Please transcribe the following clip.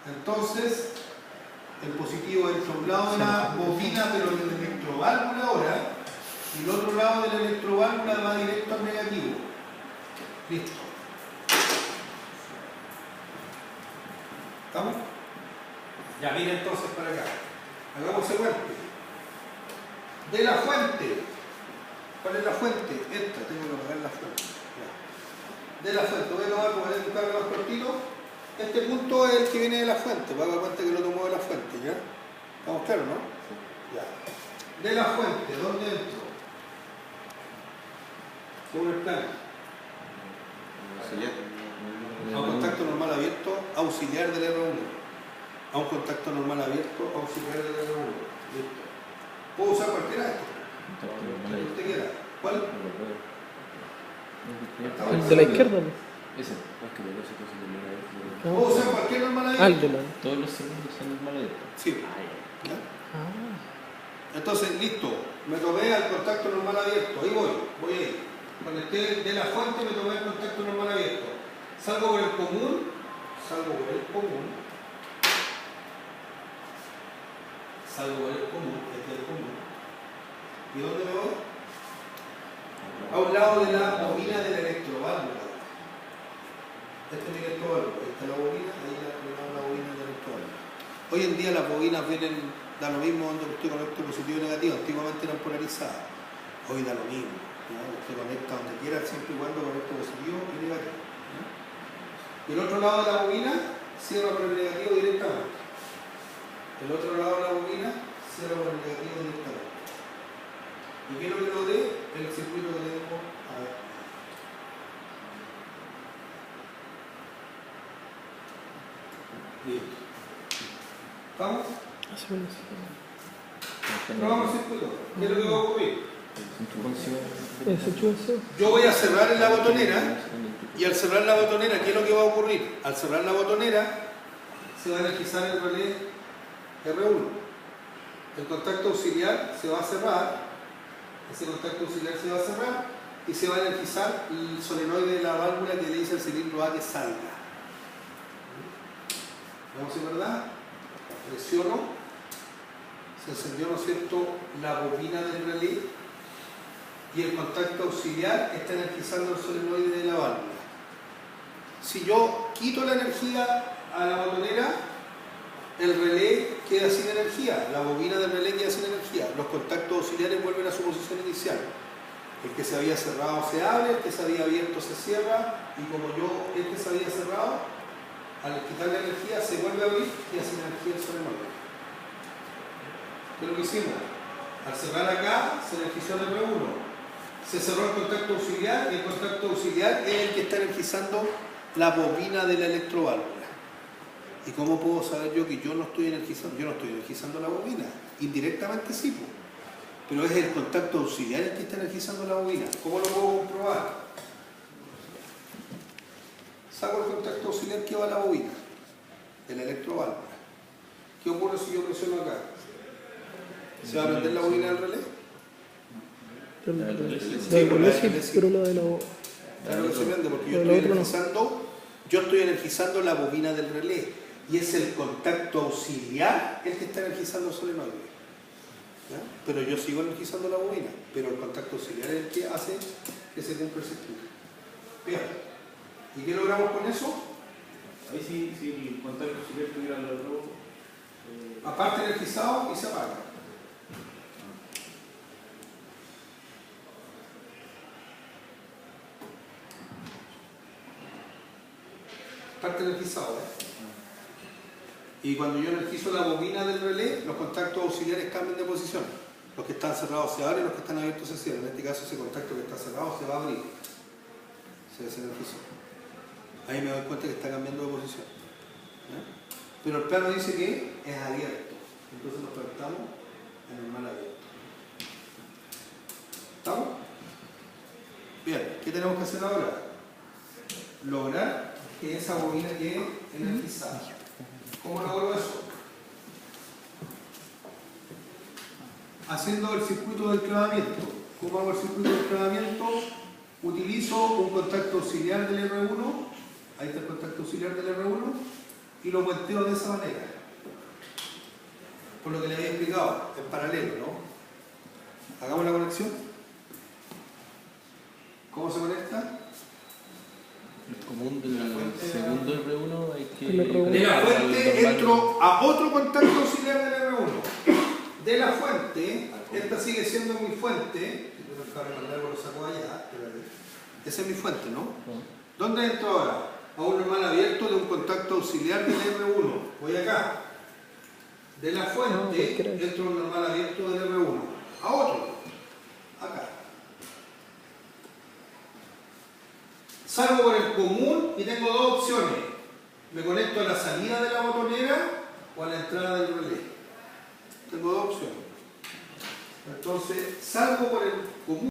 Entonces, el positivo entra a un lado de la bobina, pero en el electroválvula ahora, y el otro lado de la electroválvula va directo al negativo. Listo. ¿Estamos? Ya, miren entonces para acá. Hagamos el fuente. De la fuente. ¿Cuál es la fuente? Esta, tengo que apagar la fuente. Ya. De la fuente. Voy a tomar como el buscar los cortitos. Este punto es el que viene de la fuente. Para dar cuenta que lo tomó de la fuente, ¿ya? ¿Estamos claros, no? Sí. Ya. De la fuente, ¿dónde entro? Según el plan. A un contacto normal abierto, auxiliar del R1. A un contacto normal abierto, auxiliar del R1. Listo. Puedo usar cualquiera de estos. El que usted quiera. ¿Cuál? El de la izquierda, ¿no? Ese. Puedo usar cualquier normal abierto. Al de la. Todos los segundos son normal abiertos. Sí. ¿Ya? Ah. Entonces, listo. Me tomé al contacto normal abierto. Ahí voy ahí. Cuando esté de la fuente me tomé el contacto normal abierto. Salgo por el común. Salgo por el común. Este es el común. ¿Y dónde me voy? A un lado de la bobina de la electroválvula. Este es el electroválvula. Ahí está la bobina, ahí la bobina de la electroválvula. Hoy en día las bobinas vienen, da lo mismo donde usted conecta positivo y negativo. Antiguamente eran polarizadas. Hoy da lo mismo. ¿No? Usted conecta donde quiera, siempre y cuando conecta positivo y negativo. ¿No? Y el otro lado de la bobina cierra por el negativo directamente. El otro lado de la bobina cierra por el negativo directamente. ¿Y qué es lo que lo dé? El circuito que tengo. A ver. Listo. ¿Estamos? Probamos el circuito. ¿Qué es lo que va a ocurrir? Yo voy a cerrar en la botonera y al cerrar la botonera, ¿qué es lo que va a ocurrir? Al cerrar la botonera se va a energizar el relé R1. El contacto auxiliar se va a cerrar, ese contacto auxiliar se va a cerrar y se va a energizar el solenoide de la válvula que le dice al cilindro A que salga. Vamos a ver, ¿verdad? Presiono, se encendió, ¿no es cierto?, la bobina del relé y el contacto auxiliar está energizando el solenoide de la válvula. Si yo quito la energía a la botonera, el relé queda sin energía, la bobina del relé queda sin energía, los contactos auxiliares vuelven a su posición inicial. El que se había cerrado se abre, el que se había abierto se cierra, y como el que se había cerrado, al quitar la energía se vuelve a abrir y queda sin energía el solenoide. ¿Qué es lo que hicimos? Al cerrar acá se energizó el R1. Se cerró el contacto auxiliar y el contacto auxiliar es el que está energizando la bobina de la electroválvula. ¿Y cómo puedo saber yo que yo no estoy energizando? Yo no estoy energizando la bobina. Indirectamente sí, pero es el contacto auxiliar el que está energizando la bobina. ¿Cómo lo puedo comprobar? Saco el contacto auxiliar que va a la bobina de la electroválvula. ¿Qué ocurre si yo presiono acá? ¿Se va a prender la bobina del relé? Pero lo de la. Claro que se prende porque yo estoy energizando la bobina del relé y es el contacto auxiliar el que está energizando el solenoide. ¿Ya? Pero yo sigo energizando la bobina, pero el contacto auxiliar es el que hace que se cumpla el circuito. Bien. ¿Y qué logramos con eso? Ahí sí, si el contacto auxiliar tuviera el otro. Aparte energizado y se apaga. Parte energizado, Y cuando yo energizo la bobina del relé, los contactos auxiliares cambian de posición. Los que están cerrados se abren, los que están abiertos se cierran. En este caso ese contacto que está cerrado se va a abrir. Se desenergizó. Ahí me doy cuenta que está cambiando de posición. Pero el plano dice que es abierto. Entonces nos conectamos en normal abierto. ¿Estamos? Bien, ¿qué tenemos que hacer ahora? Lograr que esa bobina quede energizada. ¿Cómo logro eso? Haciendo el circuito de enclavamiento. ¿Cómo hago el circuito de enclavamiento? Utilizo un contacto auxiliar del R1. Ahí está el contacto auxiliar del R1. y lo puenteo de esa manera. Por lo que les había explicado, en paralelo, ¿no? Hagamos la conexión. ¿Cómo se conecta? El común del fuente segundo R1 hay que... El R1. De la al fuente normal. entro a otro contacto auxiliar del R1. De la fuente, esta sigue siendo mi fuente. Lo saco allá. Esa es mi fuente, ¿no? ¿Dónde entro ahora? A un normal abierto de un contacto auxiliar del R1. Voy acá. De la fuente, entro a un normal abierto del R1. A otro. Acá. Salgo por el común y tengo dos opciones. Me conecto a la salida de la botonera o a la entrada del relé. Tengo dos opciones. Entonces, salgo por el común.